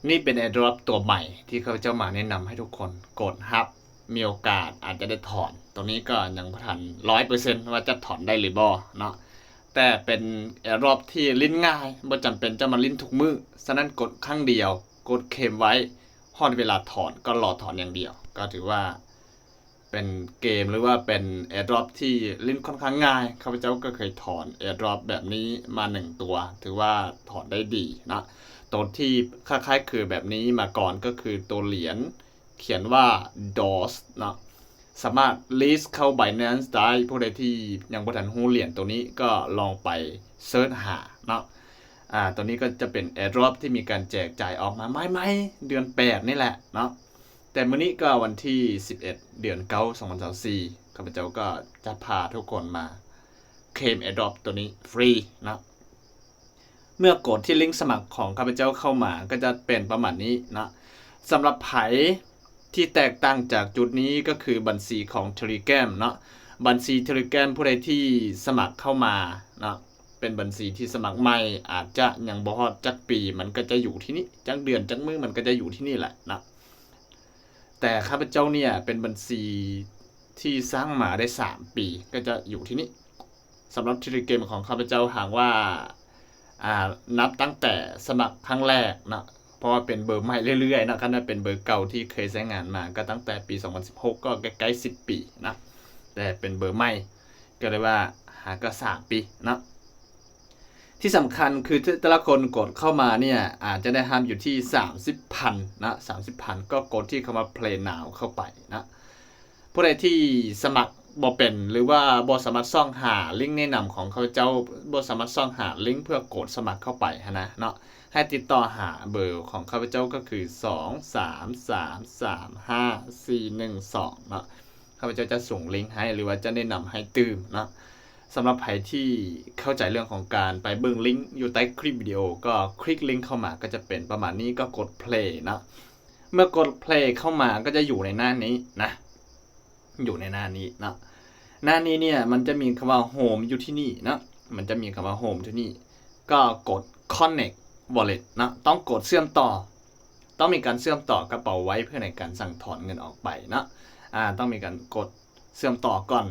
นี่เป็น AirDrop ตัวใหม่ที่เขาจะมาแนะนำให้ทุกคนกดฮับมีโอกาสอาจจะได้ถอนตรงนี้ก็ยังไม่ทัน100%ว่าจะถอนได้หรือบ่เนาะแต่เป็น AirDrop ที่ลิ้นง่ายไม่จำเป็นจะมาลิ้นทุกมือฉะนั้นกดครั้งเดียวกดเคลมไว้พอเวลาถอนก็รอถอนอย่างเดียวก็ถือว่าเป็นเกมหรือว่าเป็น AirDrop ที่ลิ้นค่อนข้างง่ายข้าพเจ้าก็เคยถอน AirDrop แบบนี้มา1ตัวถือว่าถอนได้ดีนะตัวที่คล้ายๆคือแบบนี้มาก่อนก็คือตัวเหรียญเขียนว่า DOS นะสามารถ list เข้า Binance ได้ผู้ใดที่ยังบ่ทันรู้เหรียญตัวนี้ก็ลองไปเซิร์ชหาเนาะตัวนี้ก็จะเป็น AirDrop ที่มีการแจกจ่ายออกมาไม่เดือน8นี่แหละเนาะแต่มื้อนี้ก็วันที่11เดือน9 2024ข้าพเจ้าก็จะพาทุกคนมาเคลม AirDrop ตัวนี้ฟรีนะเมื่อกดที่ลิงก์สมัครของข้าพเจ้าเข้ามาก็จะเป็นประมาณนี้นะสำหรับไผที่แตกต่างจากจุดนี้ก็คือบัญชีของ Telegram เนาะบัญชี Telegram ผู้ใดที่สมัครเข้ามานะเป็นบัญชีที่สมัครใหม่อาจจะยังบ่ฮอดจักปีมันก็จะอยู่ที่นี่จักเดือนจักมื้อมันก็จะอยู่ที่นี่แหละนะแต่ข้าพเจ้าเนี่ยเป็นบัญชีที่สร้างมาได้3ปีก็จะอยู่ที่นี่สำหรับ Telegram ของข้าพเจ้าหากว่านับตั้งแต่สมัครครั้งแรกนะเพราะว่าเป็นเบอร์ใหม่เรื่อยๆนะก็น่าเป็นเบอร์เก่าที่เคยใช้งานมาก็ตั้งแต่ปี2016ก็ใกล้ๆ10ปีนะแต่เป็นเบอร์ใหม่ก็เลยว่าหาก็3ปีนะที่สำคัญคือแต่ละคนกดเข้ามาเนี่ยอาจจะได้ห้ามอยู่ที่ 30,000 นะ 30,000 ก็กดที่คำว่า Play Now เข้าไปนะผู้ใดที่สมัครบ่เป็นหรือว่าบ่สามารถซ่องหาลิงก์แนะนำของเขาเจ้าบ่สามารถซ่องหาลิงก์เพื่อกดสมัครเข้าไปนะเนาะให้ติดต่อหาเบอร์ของข้าพเจ้าก็คือ2333541 เนาะข้าพเจ้าจะส่งลิงก์ให้หรือว่าจะแนะนำให้ตื่มเนาะสำหรับใครที่เข้าใจเรื่องของการไปเบิ่งลิงก์อยู่ใต้คลิปวิดีโอก็คลิกลิงก์เข้ามาก็จะเป็นประมาณนี้ก็กด play นะเมื่อกด play เข้ามาก็จะอยู่ในหน้านี้นะอยู่ในหน้านี้นะหน้านี้เนี่ยมันจะมีคำว่า home อยู่ที่นี่นะมันจะมีคำว่า home ที่นี่ก็กด connect wallet นะต้องกดเชื่อมต่อต้องมีการเชื่อมต่อกระเป๋าไว้เพื่อในการสั่งถอนเงินออกไปนะต้องมีการกดเชื่อมต่อก่อน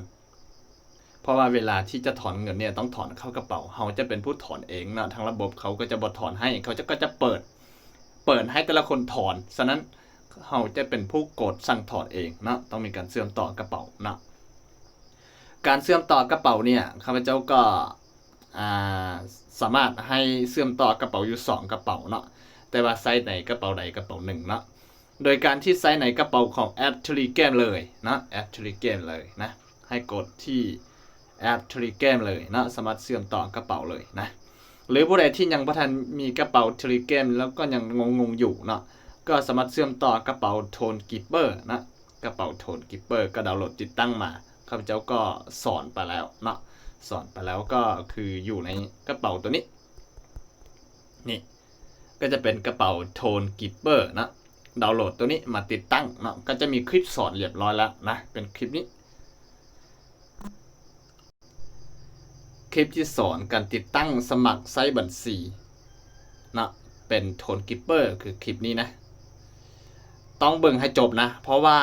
เพราะว่าเวลาที่จะถอนเงินเนี่ยต้องถอนเข้ากระเป๋าเขาจะเป็นผู้ถอนเองนะทางระบบเขาก็จะบ่ถอนให้เขาก็จะเปิดให้แต่ละคนถอนฉะนั้นเขาจะเป็นผู้กดสั่งถอนเองนะต้องมีการเชื่อมต่อกระเป๋านะการเชื่อมต่อกระเป๋าเนี่ยข้าพเจ้าก็สามารถให้เชื่อมต่อกระเป๋าอยู่2กระเป๋าเนาะแต่ว่าไซส์ไหนกระเป๋าใดกระเป๋าหนึ่งเนาะโดยการที่ไซส์ไหนกระเป๋าของแอป Telegram เลยนะแอป Telegram เลยนะให้กดที่แอป Telegram เลยนะสามารถเชื่อมต่อกระเป๋าเลยนะหรือผู้ใดที่ยังบ่ทันมีกระเป๋า Telegram แล้วก็ยังงงอยู่เนาะก็สามารถเชื่อมต่อกระเป๋า Tone Keeper นะกระเป๋า Tone Keeper ก็ดาวน์โหลดติดตั้งมาข้าพเจ้าก็สอนไปแล้วเนาะสอนไปแล้วก็คืออยู่ในกระเป๋าตัวนี้นี่ก็จะเป็นกระเป๋า Tone Keeper นะดาวน์โหลดตัวนี้มาติดตั้งเนาะก็จะมีคลิปสอนเรียบร้อยแล้วนะเป็นคลิปนี้คลิปที่สอนการติดตั้งสมัครไซต์บัญชีนะเป็น Tone Keeper คือคลิปนี้นะต้องเบิ่งให้จบนะเพราะว่า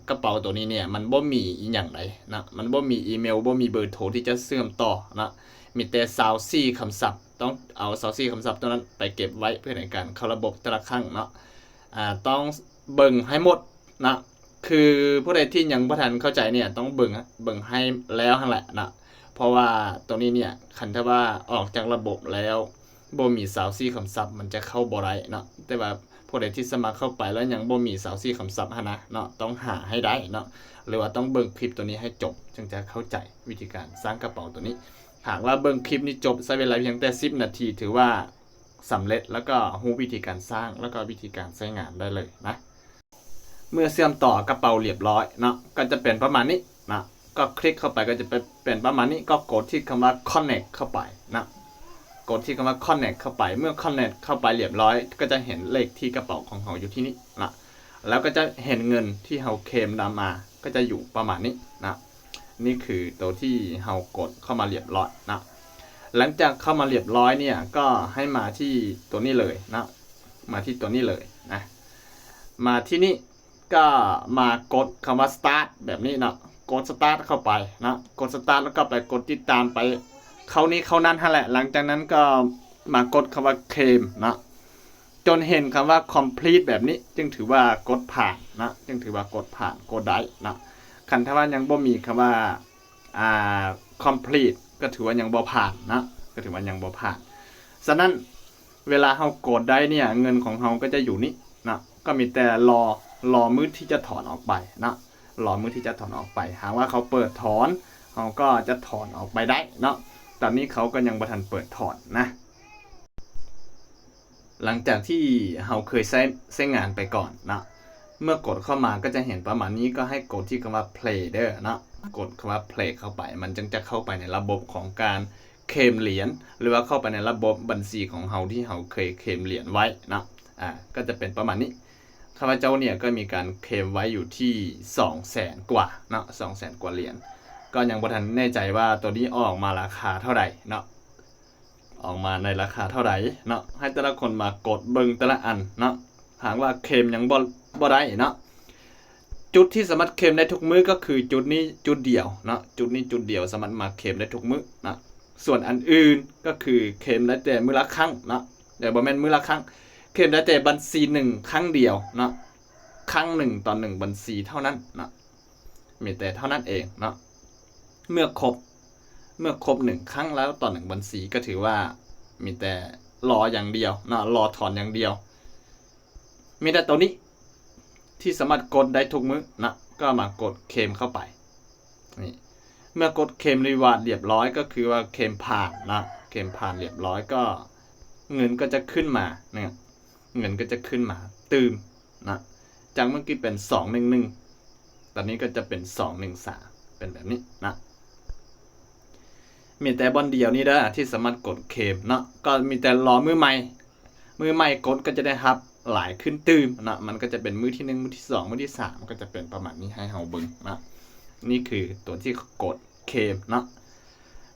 กระเป๋าตัวนี้เนี่ยมันบ่มีอีหยังใดนะมันบ่มีอีเมลบ่มีเบอร์โทรที่จะเชื่อมต่อนะมีแต่24คำศัพท์ต้องเอา24คำศัพท์ตัวนั้นไปเก็บไว้เพื่อในการเข้าระบบแต่ละครั้งเนาะต้องเบิ่งให้หมดนะคือผู้ใดที่ยังบ่ทันเข้าใจเนี่ยต้องเบิ่งให้แล้วหั่นแหละนะเพราะว่าตัวนี้เนี่ยคันถ้าว่าออกจากระบบแล้วบ่มี24คำศัพท์มันจะเข้าบ่ได้เนาะแต่ว่าผู้ใดที่สมัครเข้าไปแล้วยังบ่มี24คำศัพท์นะเนาะต้องหาให้ได้เนาะหรือว่าต้องเบิ่งคลิปตัวนี้ให้จบจึงจะเข้าใจวิธีการสร้างกระเป๋าตัวนี้หากว่าเบิ่งคลิปนี้จบใช้เวลาเพียงแต่10นาทีถือว่าสำเร็จแล้วก็รู้วิธีการสร้างแล้วก็วิธีการใช้งานได้เลยนะเมื่อเชื่อมต่อกระเป๋าเรียบร้อยเนาะก็จะเป็นประมาณนี้นะก็คลิกเข้าไปก็จะเป็นประมาณนี้ก็กดที่คำว่า connect เข้าไปนะกดที่คำว่า connect เข้าไปเมื่อ connect เข้าไปเรียบร้อยก็จะเห็นเลขที่กระเป๋าของเราอยู่ที่นี่นะแล้วก็จะเห็นเงินที่เราเคลมนำมาก็จะอยู่ประมาณนี้นะนี่คือตัวที่เรากดเข้ามาเรียบร้อยนะหลังจากเข้ามาเรียบร้อยเนี่ยก็ให้มาที่ตัวนี้เลยนะ มาที่ตัวนี้เลยนะมาที่นี่ก็มากดคำว่า start แบบนี้เนาะกด start เข้าไปนะกด start แล้วก็ไปกดติดตามไปเข้านี้เข้านั้นแหละหลังจากนั้นก็มากดคำว่า claim นะจนเห็นคำว่า complete แบบนี้จึงถือว่ากดผ่านนะจึงถือว่ากดผ่านกดได้นะคันถ้าว่ายังบ่มีคำว่าcomplete ก็ถือว่ายังบ่ผ่านนะก็ถือว่ายังบ่ผ่านฉะนั้นเวลาเฮากดได้เนี่ยเงินของเฮาก็จะอยู่นี่นะก็มีแต่รอมื้อที่จะถอนออกไปนะรอมื้อที่จะถอนออกไปหากว่าเขาเปิดถอนเฮาก็จะถอนออกไปได้เนาะตอนนี้เขาก็ยังบ่ทันเปิดถอนนะหลังจากที่เฮาเคยใช้งานไปก่อนนะเมื่อกดเข้ามาก็จะเห็นประมาณนี้ก็ให้กดที่คำว่า play เด้อนะกดคำว่า play เข้าไปมันจึงจะเข้าไปในระบบของการเคลมเหรียญหรือว่าเข้าไปในระบบบัญชีของเฮาที่เฮาเคยเคลมเหรียญไว้นะก็จะเป็นประมาณนี้ข้าพเจ้าเนี่ยก็มีการเคลมไว้อยู่ที่ 200,000 กว่าเนาะ 200,000 กว่าเหรียญก็ยังบ่ทันแน่ใจว่าตัวนี้ออกมาราคาเท่าไหร่เนาะออกมาในราคาเท่าไหร่เนาะให้แต่ละคนมากดเบิ่งแต่ละอันเนาะหากว่าเคลมยังบ่ได้เนาะจุดที่สามารถเคลมได้ทุกมื้อก็คือจุดนี้จุดเดียวเนาะจุดนี้จุดเดียวสามารถมาเคลมได้ทุกมื้อนะส่วนอันอื่นก็คือเคลมได้แต่มื้อละครั้งเนาะแต่บ่แม่นมื้อละครั้งเคลมได้แต่บัญชี1ครั้งเดียวเนาะครั้ง1ต่อ1บัญชีเท่านั้นเนาะมีแต่เท่านั้นเองเนาะเมื่อครบ1ครั้งแล้วต่อ1บัญชีก็ถือว่ามีแต่รออย่างเดียวเนาะรอถอนอย่างเดียวมีแต่ตัวนี้ที่สามารถกดได้ทุกมื้อนะก็มากดเคลมเข้าไปนี่เมื่อกดเคลมรีวาร์ดเรียบร้อยก็คือว่าเคลมผ่านนะเคลมผ่านเรียบร้อยก็เงินก็จะขึ้นมาเนี่ยเงินก็จะขึ้นมาตืมนะจากเมื่อกี้เป็น211ตอนนี้ก็จะเป็น213เป็นแบบนี้นะมีแต่บอลเดียวนี่เด้อที่สามารถกดเคลมเนาะก็มีแต่รอมือใหม่กดก็จะได้รับหลายขึ้นตืมนะมันก็จะเป็นมื้อที่1มื้อที่2มื้อที่3ก็จะเป็นประมาณนี้ให้เฮาเบิ่งนะนี่คือตัวที่กดเคลมนะ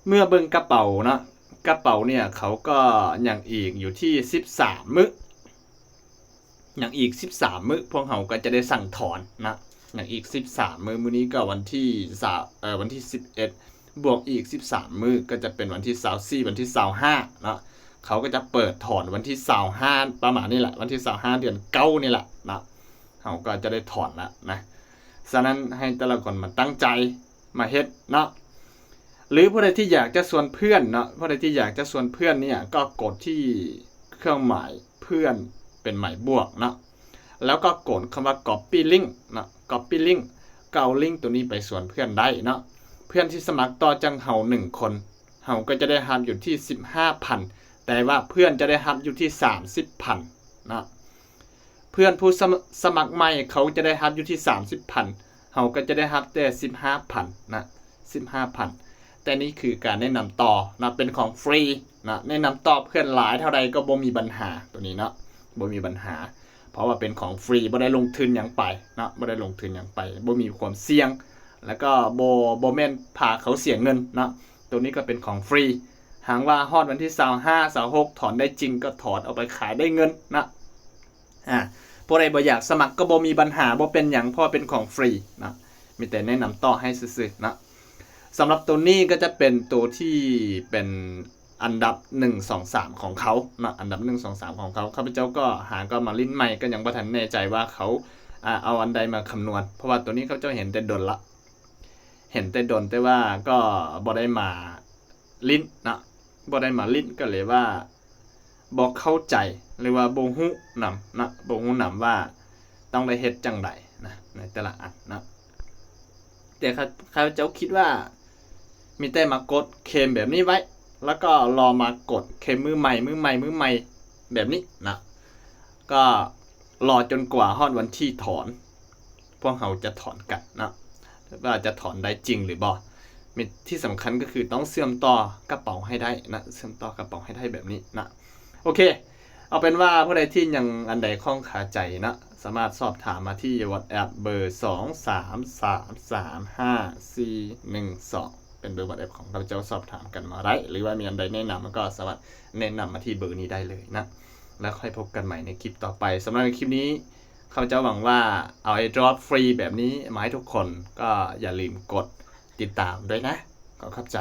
เมื่อเบิ่งกระเป๋านะกระเป๋าเนี่ยเขาก็ยังอีกอยู่ที่13มื้อยังอีก13มื้อพวกเฮาก็จะได้สั่งถอนนะยังอีก13มื้อมื้อนี้ก็วันที่วันที่11บวกอีก13มื้อก็จะเป็นวันที่24วันที่25นะเขาก็จะเปิดถอนวันที่25ประมาณนี้แหละวันที่25เดือน9นี่แหละนะเขาก็จะได้ถอนแล้วนะฉะนั้นให้แต่ละคนมาตั้งใจมาเฮ็ดเนาะหรือผู้ใดที่อยากจะชวนเพื่อนเนาะผู้ใดที่อยากจะชวนเพื่อนเนี่ยก็กดที่เครื่องหมายเพื่อนเป็นหมายบวกเนาะแล้วก็กดคำว่า copy link นะ copy link เก่าลิงก์ตัวนี้ไปชวนเพื่อนได้เนาะเพื่อนที่สมัครต่อจังเฮา1คนเฮาก็จะได้รับอยู่ที่ 15,000แต่ว่าเพื่อนจะได้รับอยู่ที่ 30,000นะเพื่อนผู้สมัครใหม่เขาจะได้รับอยู่ที่ 30,000เฮาก็จะได้รับแต่ 15,000นะ 15,000แต่นี่คือการแนะนำต่อนะเป็นของฟรีนะแนะนำต่อเพื่อนหลายเท่าใดก็บ่มีปัญหาตัวนี้เนาะบ่มีปัญหาเพราะว่าเป็นของฟรีบ่ได้ลงทุนหยังไปนะบ่ได้ลงทุนหยังไปบ่มีความเสี่ยงแล้วก็บ่แม่นพาเขาเสียเงินนะตัวนี้ก็เป็นของฟรีหากว่าฮอดวันที่25 26ถอนได้จริงก็ถอนเอาไปขายได้เงินนะผู้ใดบ่อยากสมัครก็บ่มีปัญหาบ่เป็นหยังเพราะเป็นของฟรีนะมีแต่แนะนำต่อให้ซื่อๆนะสำหรับตัวนี้ก็จะเป็นตัวที่เป็นอันดับ1 2 3ของเขานะอันดับ1 2 3ของเขาข้าพเจ้าก็หาก็มาลิ้นใหม่ก็ยังบ่ทันแน่ใจว่าเขาเอาอันใดมาคำนวณเพราะว่าตัวนี้ข้าพเจ้าเห็นแต่ดนละเห็นแต่ดนแต่ว่าก็บ่ได้มาลิ้นนะบ่ได้มาลิ้นก็เลยว่าบ่เข้าใจหรือว่าบ่ฮู้นำนะบ่ฮู้นำว่าต้องได้เฮ็ดจังไดนะในแต่ละอันนะแต่ข้าพเจ้าคิดว่ามีแต่มากดเคลมแบบนี้ไว้แล้วก็รอมากดเคลมมือใหม่แบบนี้นะก็รอจนกว่าฮอดวันที่ถอนพวกเราจะถอนกันนะว่าจะถอนได้จริงหรือบ่มีที่สำคัญก็คือต้องเชื่อมต่อกระเป๋าให้ได้นะเชื่อมต่อกระเป๋าให้ได้แบบนี้นะโอเคเอาเป็นว่าผู้ใดที่ยังอันใดข้องขาใจนะสามารถสอบถามมาที่ WhatsApp เบอร์ 233354412เป็นเบอร์ WhatsApp ของเราเจ้าสอบถามกันมาได้หรือว่ามีอันใดแนะนำก็สามารถแนะนำมาที่เบอร์นี้ได้เลยนะ แล้วค่อยพบกันใหม่ในคลิปต่อไปสำหรับในคลิปนี้ข้าพเจ้าหวังว่าเอาairdropฟรีแบบนี้มาให้ทุกคนก็อย่าลืมกดติดตามด้วยนะขอขอบใจ